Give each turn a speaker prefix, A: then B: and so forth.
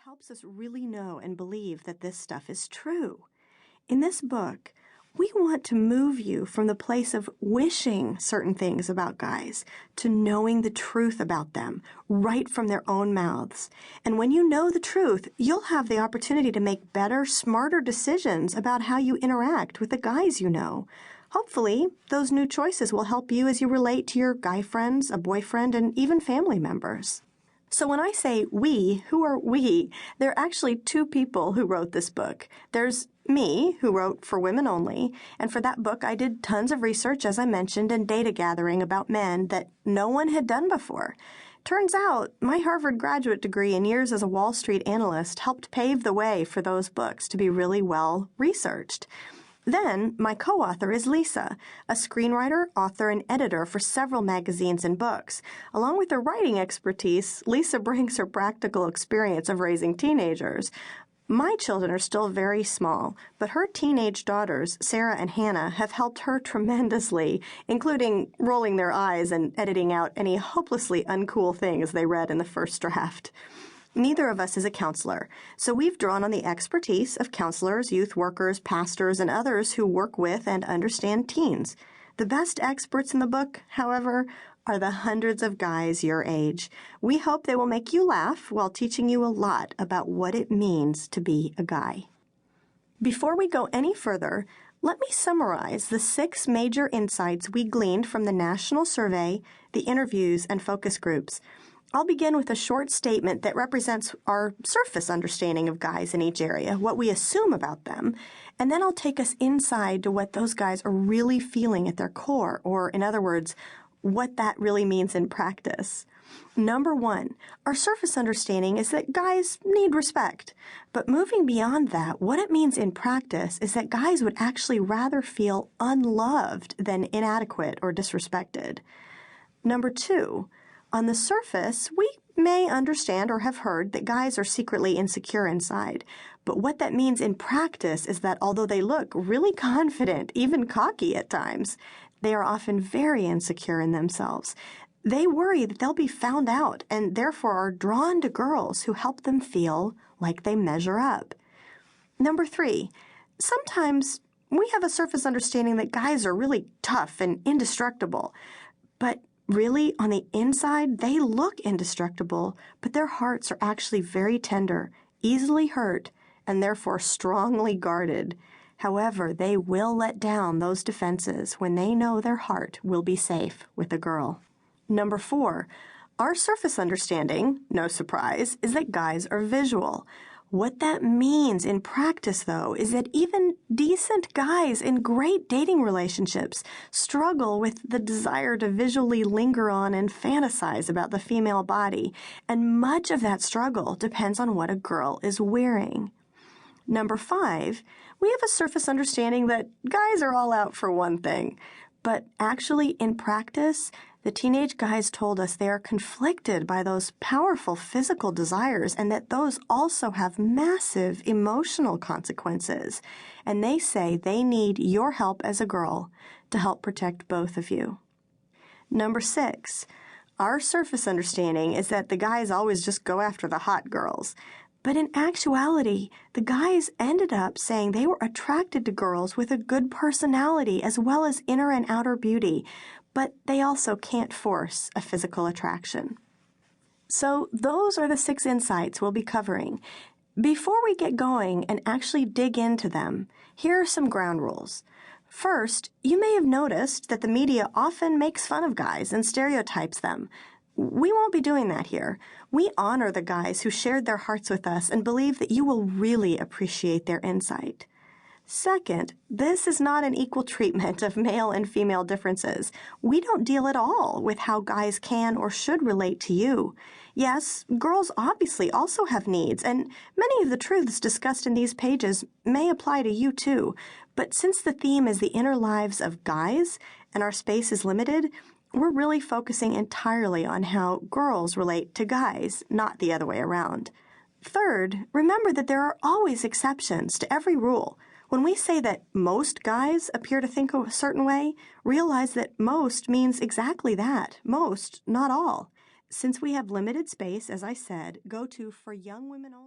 A: helps us really know and believe that this stuff is true. In this book, we want to move you from the place of wishing certain things about guys to knowing the truth about them right from their own mouths. And when you know the truth, you'll have the opportunity to make better, smarter decisions about how you interact with the guys you know. Hopefully, those new choices will help you as you relate to your guy friends, a boyfriend, and even family members. So when I say we, who are we? There are actually two people who wrote this book. There's me, who wrote For Women Only, and for that book I did tons of research, as I mentioned, and data gathering about men that no one had done before. Turns out, my Harvard graduate degree and years as a Wall Street analyst helped pave the way for those books to be really well researched. Then, my co-author is Lisa, a screenwriter, author, and editor for several magazines and books. Along with her writing expertise, Lisa brings her practical experience of raising teenagers. My children are still very small, but her teenage daughters, Sarah and Hannah, have helped her tremendously, including rolling their eyes and editing out any hopelessly uncool things they read in the first draft. Neither of us is a counselor, so we've drawn on the expertise of counselors, youth workers, pastors, and others who work with and understand teens. The best experts in the book, however, are the hundreds of guys your age. We hope they will make you laugh while teaching you a lot about what it means to be a guy. Before we go any further, let me summarize the 6 major insights we gleaned from the national survey, the interviews, and focus groups. I'll begin with a short statement that represents our surface understanding of guys in each area, what we assume about them, and then I'll take us inside to what those guys are really feeling at their core, or in other words, what that really means in practice. Number 1, our surface understanding is that guys need respect. But moving beyond that, what it means in practice is that guys would actually rather feel unloved than inadequate or disrespected. Number 2, on the surface, we may understand or have heard that guys are secretly insecure inside. But what that means in practice is that although they look really confident, even cocky at times, they are often very insecure in themselves. They worry that they'll be found out and therefore are drawn to girls who help them feel like they measure up. Number 3, sometimes we have a surface understanding that guys are really tough and indestructible. But really, on the inside, they look indestructible, but their hearts are actually very tender, easily hurt, and therefore strongly guarded. However, they will let down those defenses when they know their heart will be safe with a girl. Number 4, our surface understanding, no surprise, is that guys are visual. What that means in practice, though, is that even decent guys in great dating relationships struggle with the desire to visually linger on and fantasize about the female body, and much of that struggle depends on what a girl is wearing. Number 5, we have a surface understanding that guys are all out for one thing, but actually in practice, the teenage guys told us they are conflicted by those powerful physical desires and that those also have massive emotional consequences. And they say they need your help as a girl to help protect both of you. Number 6, our surface understanding is that the guys always just go after the hot girls. But in actuality, the guys ended up saying they were attracted to girls with a good personality as well as inner and outer beauty, but they also can't force a physical attraction. So those are the 6 insights we'll be covering. Before we get going and actually dig into them, here are some ground rules. First, you may have noticed that the media often makes fun of guys and stereotypes them. We won't be doing that here. We honor the guys who shared their hearts with us and believe that you will really appreciate their insight. Second, this is not an equal treatment of male and female differences. We don't deal at all with how guys can or should relate to you. Yes, girls obviously also have needs, and many of the truths discussed in these pages may apply to you too. But since the theme is the inner lives of guys, and our space is limited, we're really focusing entirely on how girls relate to guys, not the other way around. Third, remember that there are always exceptions to every rule. When we say that most guys appear to think a certain way, realize that most means exactly that. Most, not all. Since we have limited space, as I said, go to For Young Women Only.